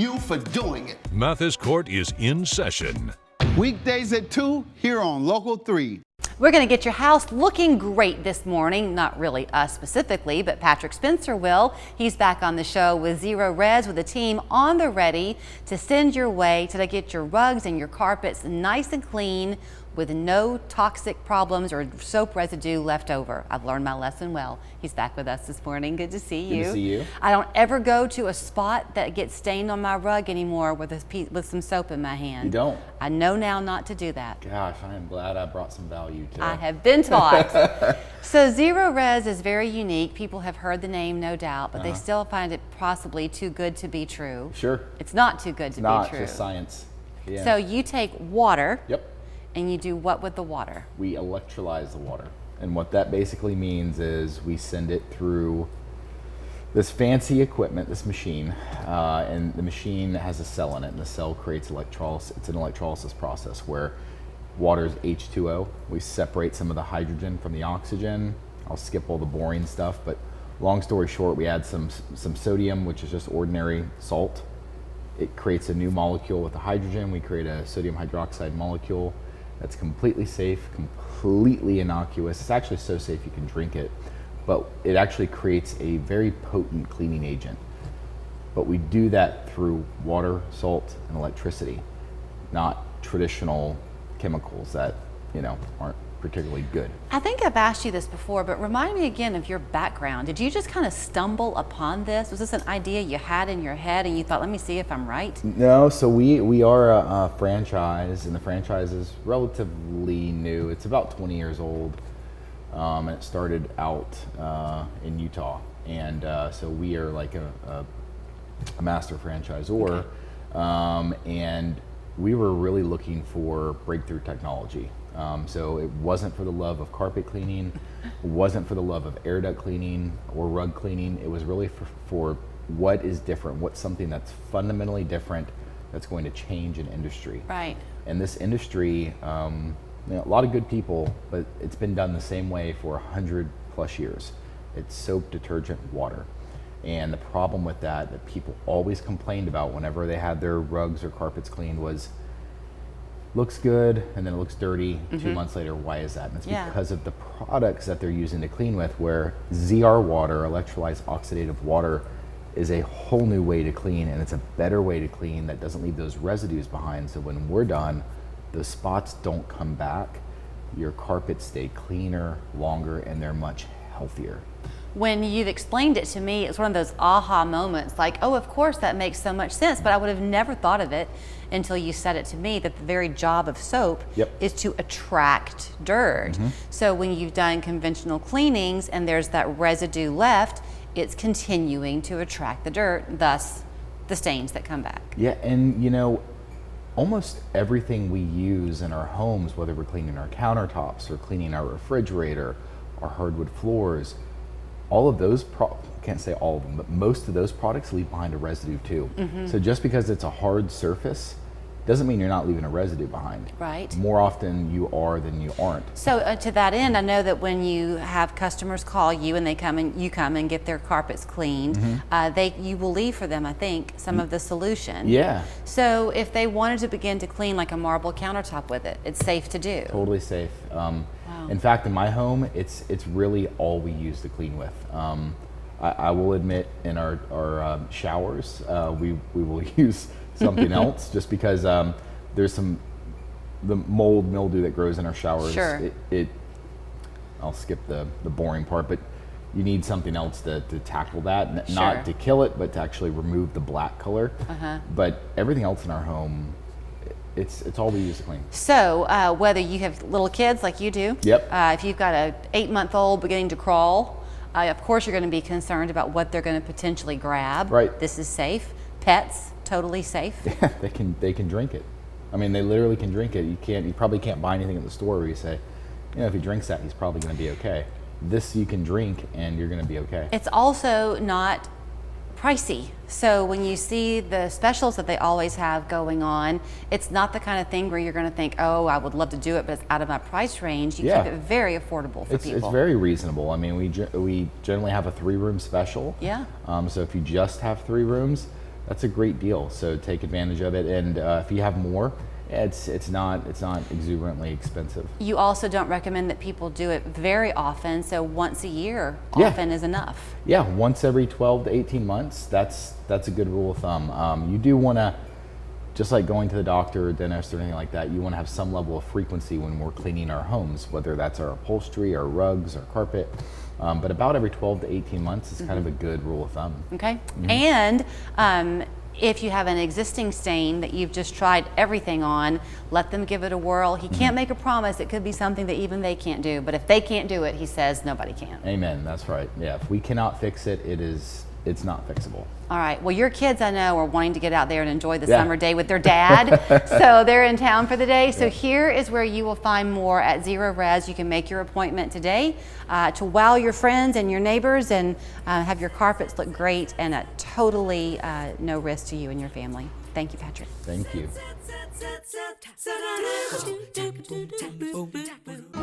you for doing it. Mathis Court is in session. Weekdays at 2 here on Local 3. We're going to get your house looking great this morning. Not really us specifically, but Patrick Spencer will. He's back on the show with Zerorez with a team on the ready to send your way to get your rugs and your carpets nice and clean with no toxic problems or soap residue left over. I've learned my lesson well. He's back with us this morning. Good to see you. Good to see you. I don't ever go to a spot that gets stained on my rug anymore with some soap in my hand. You don't? I know now not to do that. Gosh, I am glad I brought some value today. I have been taught. So Zerorez is very unique. People have heard the name, no doubt, but they still find it possibly too good to be true. Sure. It's not too good to be true. Not just science. Yeah. So you take water. Yep. And you do what with the water? We electrolyze the water. And what that basically means is we send it through this fancy equipment, this machine, and the machine has a cell in it, and the cell creates electrolysis. It's an electrolysis process where water is H2O. We separate some of the hydrogen from the oxygen. I'll skip all the boring stuff, but long story short, we add some sodium, which is just ordinary salt. It creates a new molecule with the hydrogen. We create a sodium hydroxide molecule that's completely safe, completely innocuous. It's actually so safe you can drink it, but it actually creates a very potent cleaning agent. But we do that through water, salt, and electricity, not traditional chemicals that, aren't particularly good. I think I've asked you this before, but remind me again of your background. Did you just kind of stumble upon this? Was this an idea you had in your head and you thought, let me see if I'm right? No, so we are a franchise, and the franchise is relatively new. It's about 20 years old, and it started out in Utah. And so we are like a master franchisor, and we were really looking for breakthrough technology. So it wasn't for the love of carpet cleaning, it wasn't for the love of air duct cleaning or rug cleaning. It was really for what is different, what's something that's fundamentally different that's going to change an industry. Right. And this industry, a lot of good people, but it's been done the same way for 100+ years. It's soap, detergent, water. And the problem with that people always complained about whenever they had their rugs or carpets cleaned was, looks good and then it looks dirty 2 months later. Why is that? And it's because of the products that they're using to clean with, where ZR water, electrolyzed oxidative water, is a whole new way to clean, and it's a better way to clean that doesn't leave those residues behind. So when we're done, the spots don't come back. Your carpets stay cleaner, longer, and they're much healthier. When you've explained it to me, it's one of those aha moments, like, oh, of course that makes so much sense, but I would have never thought of it until you said it to me, that the very job of soap is to attract dirt. So when you've done conventional cleanings and there's that residue left, it's continuing to attract the dirt, thus the stains that come back. Yeah, and almost everything we use in our homes, whether we're cleaning our countertops or cleaning our refrigerator, our hardwood floors, all of those, can't say all of them, but most of those products leave behind a residue too. So just because it's a hard surface doesn't mean you're not leaving a residue behind. Right. More often you are than you aren't. So to that end, I know that when you have customers call you and you come and get their carpets cleaned, you will leave for them, I think, some of the solution. Yeah. So if they wanted to begin to clean like a marble countertop with it, it's safe to do. Totally safe. In fact, in my home, it's really all we use to clean with. I will admit, in our showers, we will use something else, just because there's the mold, mildew that grows in our showers. Sure. I'll skip the boring part, but you need something else to tackle that, not to kill it, but to actually remove the black color. But everything else in our home, it's all we use to clean. So whether you have little kids like you do, if you've got a 8-month-old beginning to crawl, of course you're going to be concerned about what they're going to potentially grab. Right. This is safe. Pets, totally safe. Yeah, they can drink it. I mean, they literally can drink it. You probably can't buy anything at the store where you say, if he drinks that, he's probably going to be okay. This you can drink and you're going to be okay. It's also not pricey. So when you see the specials that they always have going on, it's not the kind of thing where you're going to think, oh, I would love to do it, but it's out of my price range. You keep it very affordable for people. It's very reasonable. I mean, we generally have a 3-room special. Yeah. So if you just have 3 rooms, That's a great deal. So take advantage of it, and if you have more, it's not exuberantly expensive. You also don't recommend that people do it very often, so once a year Yeah. often is enough. Yeah, once every 12 to 18 months. That's a good rule of thumb. You do want to, just like going to the doctor or dentist or anything like that, you want to have some level of frequency when we're cleaning our homes, whether that's our upholstery, our rugs, our carpet. But about every 12 to 18 months is kind of a good rule of thumb. Okay. And if you have an existing stain that you've just tried everything on, let them give it a whirl. He can't make a promise. It could be something that even they can't do. But if they can't do it, he says nobody can. Amen. That's right. Yeah. If we cannot fix it, it's not fixable. All right. Well, your kids, I know, are wanting to get out there and enjoy the Yeah. summer day with their dad. So they're in town for the day. So here is where you will find more at Zerorez. You can make your appointment today to wow your friends and your neighbors and have your carpets look great and at totally no risk to you and your family. Thank you, Patrick. Thank you.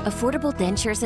Affordable dentures and